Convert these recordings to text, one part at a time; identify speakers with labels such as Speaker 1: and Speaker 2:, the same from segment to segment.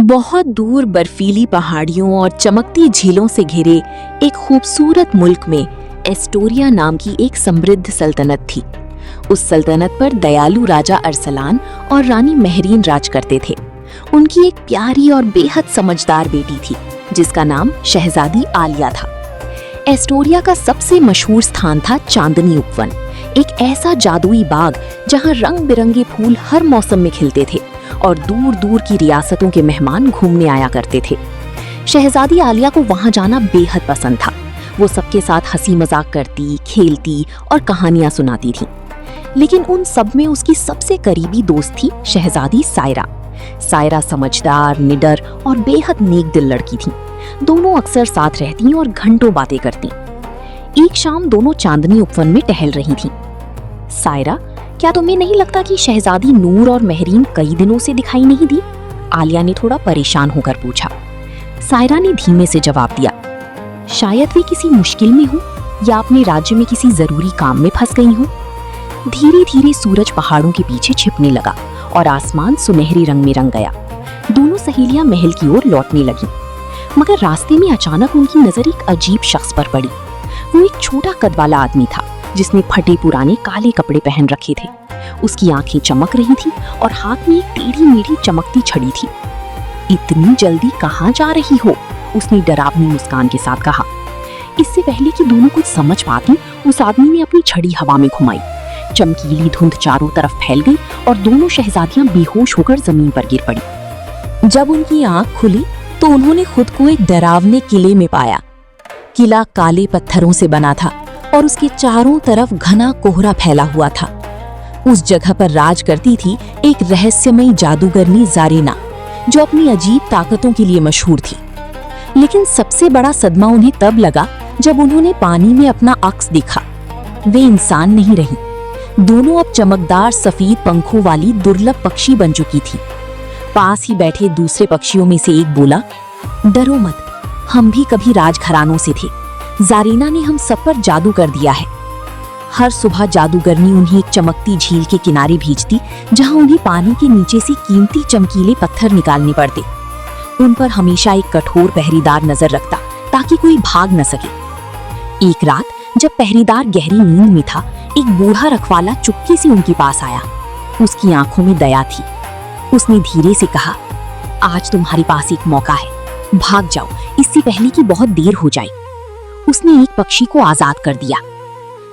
Speaker 1: बहुत दूर बर्फीली पहाड़ियों और चमकती झीलों से घिरे एक खूबसूरत मुल्क में एस्टोरिया नाम की एक समृद्ध सल्तनत थी। उस सल्तनत पर दयालु राजा अरसलान और रानी महरीन राज करते थे। उनकी एक प्यारी और बेहद समझदार बेटी थी जिसका नाम शहजादी आलिया था। एस्टोरिया का सबसे मशहूर स्थान था चांदनी उपवन, एक ऐसा जादुई बाग जहां रंग बिरंगे फूल हर मौसम में खिलते थे और दूर दूर की रियासतों के मेहमान घूमने आया करते थे। शहजादी आलिया को वहां जाना बेहद पसंद था। वो सबके साथ हंसी मजाक करती, खेलती और कहानियां सुनाती थी। लेकिन उन सब में उसकी सबसे करीबी दोस्त थी शहजादी सायरा। सायरा समझदार, निडर और बेहद नेक दिल लड़की थी। दोनों अक्सर साथ रहती और घंटों बातें करती। एक शाम दोनों चांदनी उपवन में टहल रही थीं। सायरा, क्या तुम्हें नहीं लगता कि शहजादी नूर और महरीन कई दिनों से दिखाई नहीं दी? आलिया ने थोड़ा परेशान होकर पूछा। सायरा ने धीमे से जवाब दिया, शायद वे किसी मुश्किल में हो या अपने राज्य में किसी जरूरी काम में फंस गई हो। धीरे धीरे सूरज पहाड़ों के पीछे छिपने लगा और आसमान सुनहरी रंग में रंग गया। दोनों सहेलियां महल की ओर लौटने लगीं, मगर रास्ते में अचानक उनकी नजर एक अजीब शख्स पर पड़ी। वो एक छोटा कद वाला आदमी था जिसने फटे पुराने काले कपड़े पहन रखे थे। उसकी आंखें चमक रही थीं और हाथ में एक टेढ़ी मेढ़ी चमकती छड़ी थी। इतनी जल्दी कहाँ जा रही हो? उसने डरावनी मुस्कान के साथ कहा। इससे पहले कि दोनों कुछ समझ पाती, उस आदमी ने अपनी छड़ी हवा में घुमाई। चमकीली धुंध चारों तरफ फैल गई और दोनों शहजादियां बेहोश होकर जमीन पर गिर पड़ी। जब उनकी आंख खुली तो उन्होंने खुद को एक डरावने किले में पाया। किला काले पत्थरों से बना था और उसके चारों तरफ घना कोहरा फैला हुआ था। उस जगह पर राज करती थी एक रहस्यमयी जादूगरनी जारीना, जो अपनी अजीब ताकतों के लिए मशहूर थी। लेकिन सबसे बड़ा सदमा उन्हें तब लगा जब उन्होंने पानी में अपना अक्स देखा। वे इंसान नहीं रही। दोनों अब चमकदार सफेद पंखों वाली दुर्लभ पक्षी बन चुकी थी। पास ही बैठे दूसरे पक्षियों में से एक बोला, डरो मत, हम भी कभी राजघरानों से थे। जारीना ने हम सब पर जादू कर दिया है। हर सुबह जादूगरनी उन्हें एक चमकती झील के किनारे भेजती, जहां उन्हें पानी के नीचे से कीमती चमकीले पत्थर निकालने पड़ते। उन पर हमेशा एक कठोर पहरेदार नजर रखता ताकि कोई भाग न सके। एक रात जब पहरेदार गहरी नींद में था, एक बूढ़ा रखवाला चुपके से उनके पास आया। उसकी आंखों में दया थी। उसने धीरे से कहा, आज तुम्हारे पास एक मौका है, भाग जाओ इससे पहले कि बहुत देर हो जाए। उसने एक पक्षी को आजाद कर दिया।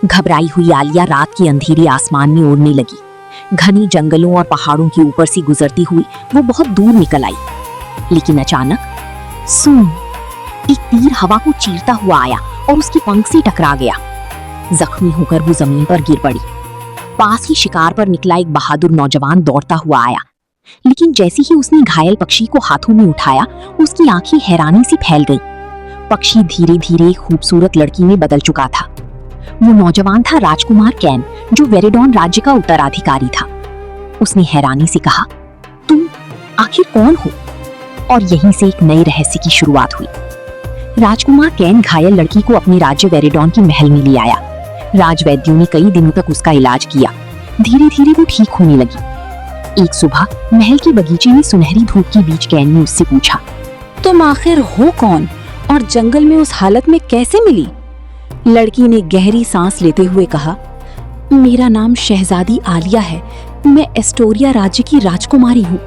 Speaker 1: घबराई हुई आलिया रात के अंधेरे आसमान में उड़ने लगी। घने जंगलों और पहाड़ों के ऊपर से गुजरती हुई वो बहुत दूर निकल आई। लेकिन अचानक सूं, एक तीर हवा को चीरता हुआ आया और उसके पंख से टकरा गया। जख्मी होकर वो जमीन पर गिर पड़ी। पास ही शिकार पर निकला एक बहादुर नौजवान दौड़ता हुआ आया, लेकिन जैसे ही उसने घायल पक्षी को हाथों में उठाया, उसकी आंखें हैरानी से फैल गईं। पक्षी धीरे धीरे खूबसूरत लड़की में बदल चुका था। वो नौजवान था राजकुमार कैन, जो वेरेडॉन राज्य का उत्तराधिकारी था। उसने हैरानी से कहा, तुम आखिर कौन हो? और यहीं से एक नए रहस्य की शुरुआत हुई। राजकुमार कैन घायल लड़की को अपने राज्य वेरेडॉन के महल में ले आया। राजवैद्यों ने कई दिनों तक उसका इलाज किया। धीरे धीरे वो ठीक होने लगी। एक सुबह महल के बगीचे में सुनहरी धूप के बीच कैन ने उससे पूछा, तुम आखिर हो कौन और जंगल में उस हालत में कैसे मिली? लड़की ने गहरी सांस लेते हुए कहा, मेरा नाम शहजादी आलिया है। मैं एस्टोरिया राज्य की राजकुमारी हूँ।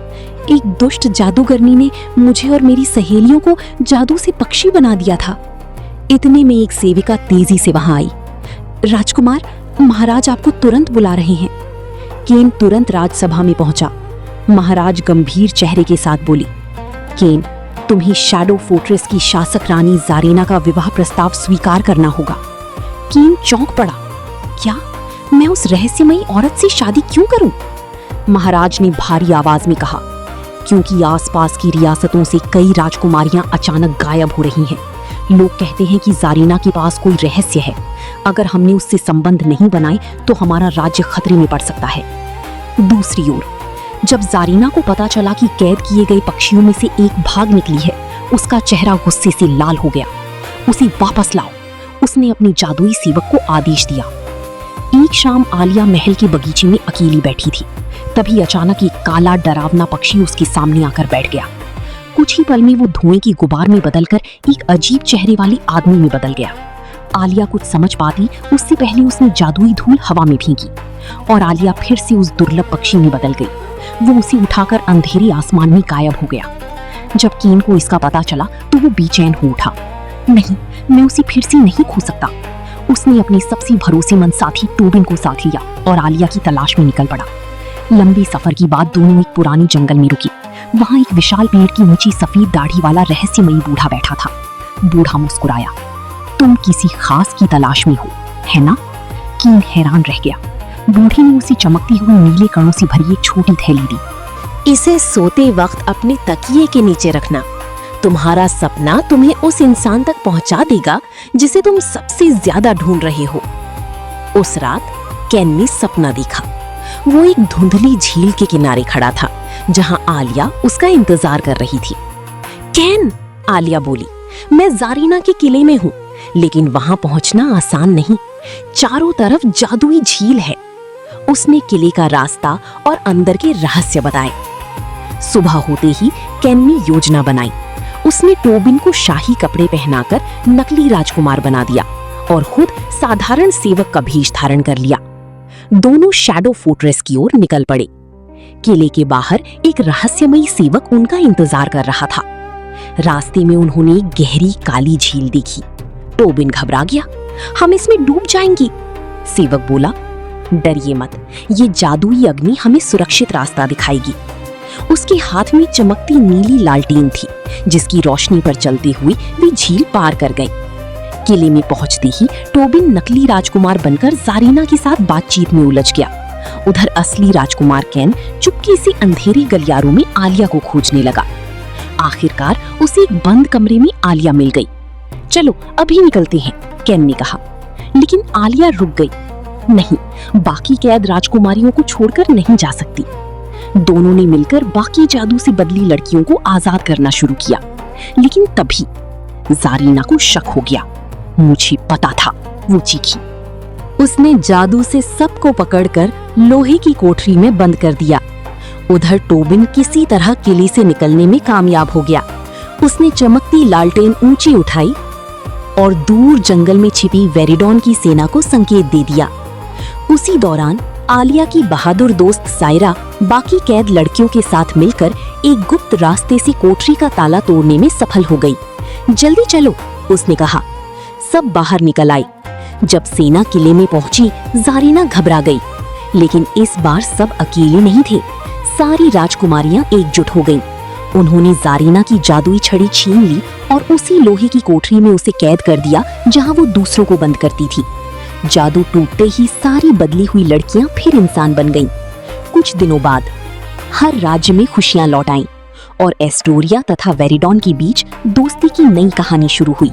Speaker 1: एक दुष्ट जादूगरनी ने मुझे और मेरी सहेलियों को जादू से पक्षी बना दिया था। इतने में एक सेविका तेजी से वहां आई। राजकुमार, महाराज आपको तुरंत बुला रहे हैं। केन तुरंत राजसभा में पहुंचा। महाराज गंभीर चेहरे के साथ बोली, केन, तुम्हें शैडो फोर्ट्रेस की शासक रानी जारीना का विवाह प्रस्ताव स्वीकार करना होगा। केन चौंक पड़ा। क्या मैं उस रहस्यमयी औरत से शादी क्यों करूं? महाराज ने भारी आवाज में कहा, क्योंकि आसपास की रियासतों से कई राजकुमारियां अचानक गायब हो रही हैं। लोग कहते हैं कि जारीना के पास कोई रहस्य है। अगर हमने उससे संबंध नहीं बनाए तो हमारा राज्य खतरे में पड़ सकता है। दूसरी ओर जब जारीना को पता चला कि कैद किए गए पक्षियों में से एक भाग निकली है, उसका चेहरा गुस्से से लाल हो गया। उसे वापस लाओ, उसने अपने जादुई सेवक को आदेश दिया। एक शाम आलिया महल के बगीचे में अकेली बैठी थी। तभी अचानक एक काला डरावना पक्षी उसके सामने आकर बैठ गया। कुछ ही पल में वो धुएं की गुबार में बदलकर एक अजीब चेहरे वाले आदमी में बदल गया। आलिया कुछ समझ पाती उससे पहले उसने जादुई धूल हवा में फेंकी और आलिया फिर से उस दुर्लभ पक्षी में बदल गई। वो उसे उठाकर अंधेरे आसमान में गायब हो गया। जब केन को इसका पता चला तो वो बेचैन हो उठा। नहीं, मैं उसे फिर से नहीं खो सकता। उसने अपने सबसे भरोसेमंद साथी टोबिन को साथ लिया और आलिया की तलाश में निकल पड़ा। लंबे सफर के बाद दोनों एक पुरानी जंगल में रुके। वहां एक विशाल पेड़ की ऊंची सफेद दाढ़ी वाला रहस्यमयी बूढ़ा बैठा था। बूढ़ा मुस्कुराया। तुम किसी खास की तलाश में हो, है ना? कीन हैरान रह गया। बूढ़े ने उसे चमकती हुई नीले कणों से भरी एक छोटी थैली दी।
Speaker 2: इसे सोते वक्त अपने तकिए के नीचे रखना। तुम्हारा सपना तुम्हें उस इंसान तक पहुंचा देगा जिसे तुम सबसे ज्यादा ढूंढ रहे हो। उस रात केन ने सपना देखा। वो एक धुंधली झील के किनारे खड़ा था जहां आलिया उसका इंतजार कर रही थी। केन, आलिया बोली, मैं जारीना के किले में हूँ, लेकिन वहां पहुंचना आसान नहीं। चारों तरफ जादुई झील है। उसने किले का रास्ता और अंदर के रहस्य बताए। सुबह होते ही केन ने योजना बनाई। उसने टोबिन को शाही कपड़े पहनाकर नकली राजकुमार बना दिया और खुद साधारण सेवक का भेष धारण कर लिया। दोनों शैडो फोर्ट्रेस की ओर निकल पड़े। किले के बाहर एक रहस्यमयी सेवक उनका इंतजार कर रहा था। रास्ते में उन्होंने एक गहरी काली झील देखी। टोबिन घबरा गया। हम इसमें डूब जाएंगे। सेवक बोला, डरिए मत, ये जादुई अग्नि हमें सुरक्षित रास्ता दिखाएगी। उसके हाथ में चमकती नीली लालटेन थी जिसकी रोशनी पर चलते हुए वे झील पार कर गए। किले में पहुंचते ही टोबिन नकली राजकुमार बनकर जारीना के साथ बातचीत में उलझ गया। उधर असली राजकुमार केन चुपके से अंधेरे गलियारों में आलिया को खोजने लगा। आखिरकार उसे एक बंद कमरे में आलिया मिल गई। चलो अभी निकलते हैं, केन ने कहा। लेकिन आलिया रुक गई। नहीं, बाकी कैद राजकुमारियों को छोड़कर नहीं जा सकती। दोनों ने मिलकर बाकी जादू से बदली लड़कियों को आजाद करना शुरू किया। लेकिन तभी जारीना को शक हो गया। मुझे पता था, वो चीखी। उसने जादू से सबको पकड़कर लोहे की कोठरी में बंद कर दिया। उधर टोबिन किसी तरह किले से निकलने में कामयाब हो गया। उसने चमकती लालटेन ऊंची उठाई और दूर जंगल में छिपी वेरिडॉन की सेना को संकेत दे दिया। उसी दौरान आलिया की बहादुर दोस्त सायरा बाकी कैद लड़कियों के साथ मिलकर एक गुप्त रास्ते से कोठरी का ताला तोड़ने में सफल हो गई। जल्दी चलो, उसने कहा। सब बाहर निकल आए। जब सेना किले में पहुंची, जारीना घबरा गई। लेकिन इस बार सब अकेले नहीं थे। सारी राजकुमारियां एकजुट हो गईं। उन्होंने जारीना की जादुई छड़ी छीन ली और उसी लोहे की कोठरी में उसे कैद कर दिया जहां वो दूसरों को बंद करती थी। जादू टूटते ही सारी बदली हुई लड़कियां फिर इंसान बन गईं। कुछ दिनों बाद हर राज्य में खुशियां लौट आईं और एस्टोरिया तथा वेरिडॉन के बीच दोस्ती की नई कहानी शुरू हुई।